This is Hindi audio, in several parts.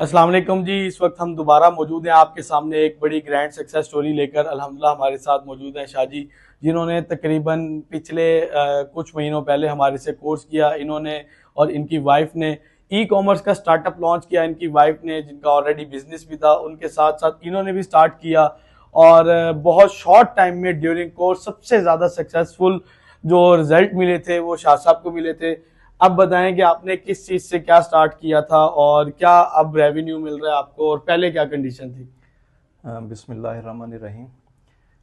अस्सलाम वालेकुम जी। इस वक्त हम दोबारा मौजूद हैं आपके सामने एक बड़ी ग्रैंड सक्सेस स्टोरी लेकर। अल्हम्दुलिल्लाह हमारे साथ मौजूद हैं शाह जी, जिन्होंने तकरीबन पिछले कुछ महीनों पहले हमारे से कोर्स किया। इन्होंने और इनकी वाइफ ने ई कॉमर्स का स्टार्टअप लॉन्च किया। इनकी वाइफ ने, जिनका ऑलरेडी बिजनेस भी था, उनके साथ साथ इन्होंने भी स्टार्ट किया और बहुत शॉर्ट टाइम में ड्यूरिंग कोर्स सबसे ज़्यादा सक्सेसफुल जो रिजल्ट मिले थे वो शाह साहब को मिले थे। अब बताएं कि आपने किस चीज से क्या स्टार्ट किया था और क्या अब रेवेन्यू मिल रहा है आपको, और पहले क्या कंडीशन थी? बिस्मिल्लाहिर्रहमानिर्रहीम।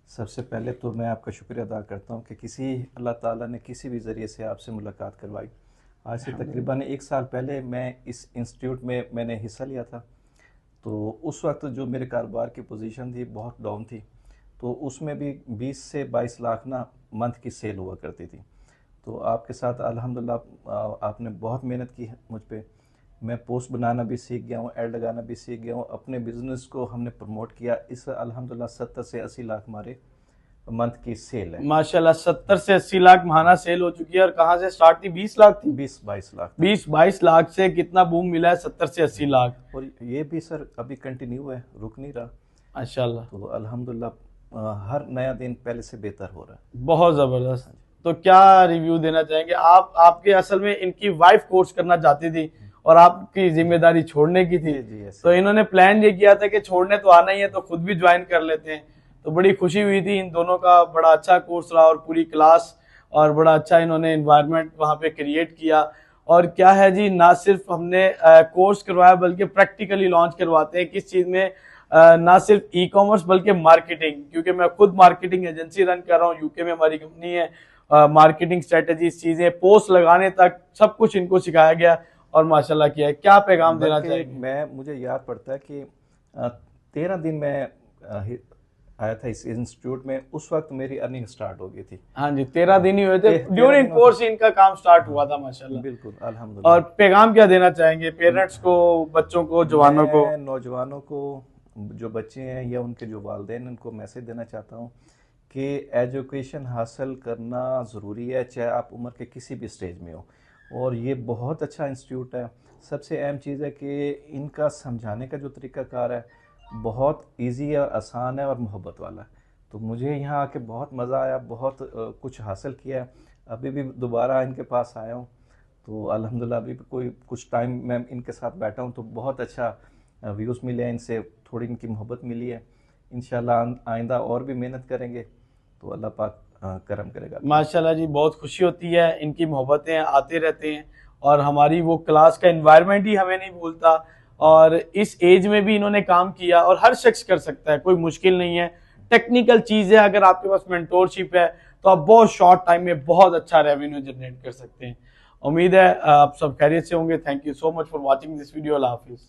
सबसे पहले तो मैं आपका शुक्रिया अदा करता हूँ कि अल्लाह ताला ने किसी भी ज़रिए से आपसे मुलाकात करवाई। आज से तकरीबन 1 साल पहले मैं इस इंस्टीट्यूट में मैंने हिस्सा लिया था। तो उस वक्त जो मेरे कारोबार की पोजीशन थी बहुत डाउन थी, तो उसमें भी 20 से 22 लाख ना मंथ की सेल हुआ करती थी। तो आपके साथ अल्हम्दुलिल्लाह आपने बहुत मेहनत की है मुझ पे। मैं पोस्ट बनाना भी सीख गया हूँ, ऐड लगाना भी सीख गया हूँ, अपने बिजनेस को हमने प्रमोट किया। इस अल्हम्दुलिल्लाह 70 से 80 लाख हमारे मंथ की सेल है। माशाल्लाह 70 से 80 लाख महाना सेल हो चुकी है। और कहाँ से स्टार्ट थी? 20 लाख थी। 20-22 लाख तक। 20-22 लाख से कितना बूम मिला है? 70 से 80 लाख। और ये भी सर अभी कंटिन्यू है, रुक नहीं रहा। माशाल्लाह, तो अल्हम्दुलिल्लाह हर नया दिन पहले से बेहतर हो रहा है। बहुत जबरदस्त। तो क्या रिव्यू देना चाहेंगे आप? आपके असल में इनकी वाइफ कोर्स करना चाहती थी और आपकी जिम्मेदारी छोड़ने की थी। जी जी ऐसे। तो इन्होंने प्लान ये किया था कि छोड़ने तो आना ही है तो खुद भी ज्वाइन कर लेते हैं। तो बड़ी खुशी हुई थी इन दोनों का। बड़ा अच्छा कोर्स रहा और पूरी क्लास, और बड़ा अच्छा इन्होंने इन्वायरमेंट वहाँ पे क्रिएट किया। और क्या है जी, ना सिर्फ हमने कोर्स करवाया बल्कि प्रैक्टिकली लॉन्च करवाते हैं। किस चीज़ में? ना सिर्फ ई कॉमर्स बल्कि मार्केटिंग, क्योंकि मैं खुद मार्केटिंग एजेंसी रन कर रहा हूँ। यूके में हमारी कंपनी है। मार्केटिंग स्ट्रेटजी, चीजें, पोस्ट लगाने तक सब कुछ इनको सिखाया गया और माशाल्लाह किया है। क्या पैगाम देना चाहेंगे? मुझे याद पड़ता है कि 13 दिन मैं आया था इस इंस्टीट्यूट में, उस वक्त मेरी अर्निंग स्टार्ट हो गई थी। हाँ जी, 13 दिन ही हुए थे। 13 ड्यूरिंग दिन कोर्स इनका काम स्टार्ट हुआ था माशाल्लाह। बिल्कुल और अल्हम्दुलिल्लाह। पैगाम क्या देना चाहेंगे पेरेंट्स को, बच्चों को, जवानों को? मैं नौजवानों को, जो बच्चे हैं या उनके जो वालिदैन, उनको मैसेज देना चाहता हूँ कि एजुकेशन हासिल करना ज़रूरी है, चाहे आप उम्र के किसी भी स्टेज में हो। और ये बहुत अच्छा इंस्टीट्यूट है। सबसे अहम चीज़ है कि इनका समझाने का जो तरीक़ाकार है बहुत इजी है, आसान है और मोहब्बत वाला है। तो मुझे यहाँ आके बहुत मज़ा आया, बहुत कुछ हासिल किया है। अभी भी दोबारा इनके पास आया हूँ। तो अल्हम्दुलिल्लाह अभी कोई कुछ टाइम मैं इनके साथ बैठा हूँ तो बहुत अच्छा व्यूज़ मिले हैं इनसे, थोड़ी इनकी मोहब्बत मिली है। इंशाल्लाह आइंदा और भी मेहनत करेंगे तो अल्लाह पाक करम करेगा। माशाल्लाह जी, बहुत खुशी होती है। इनकी मोहब्बतें आते रहते हैं और हमारी वो क्लास का इन्वायरमेंट ही हमें नहीं भूलता। और इस एज में भी इन्होंने काम किया और हर शख्स कर सकता है, कोई मुश्किल नहीं है। टेक्निकल चीज़ है, अगर आपके पास मेंटोरशिप है तो आप बहुत शॉर्ट टाइम में बहुत अच्छा रेवेन्यू जनरेट कर सकते हैं। उम्मीद है आप सब खैरियत से होंगे। Thank you so much for watching this video. Allah हाफिज़।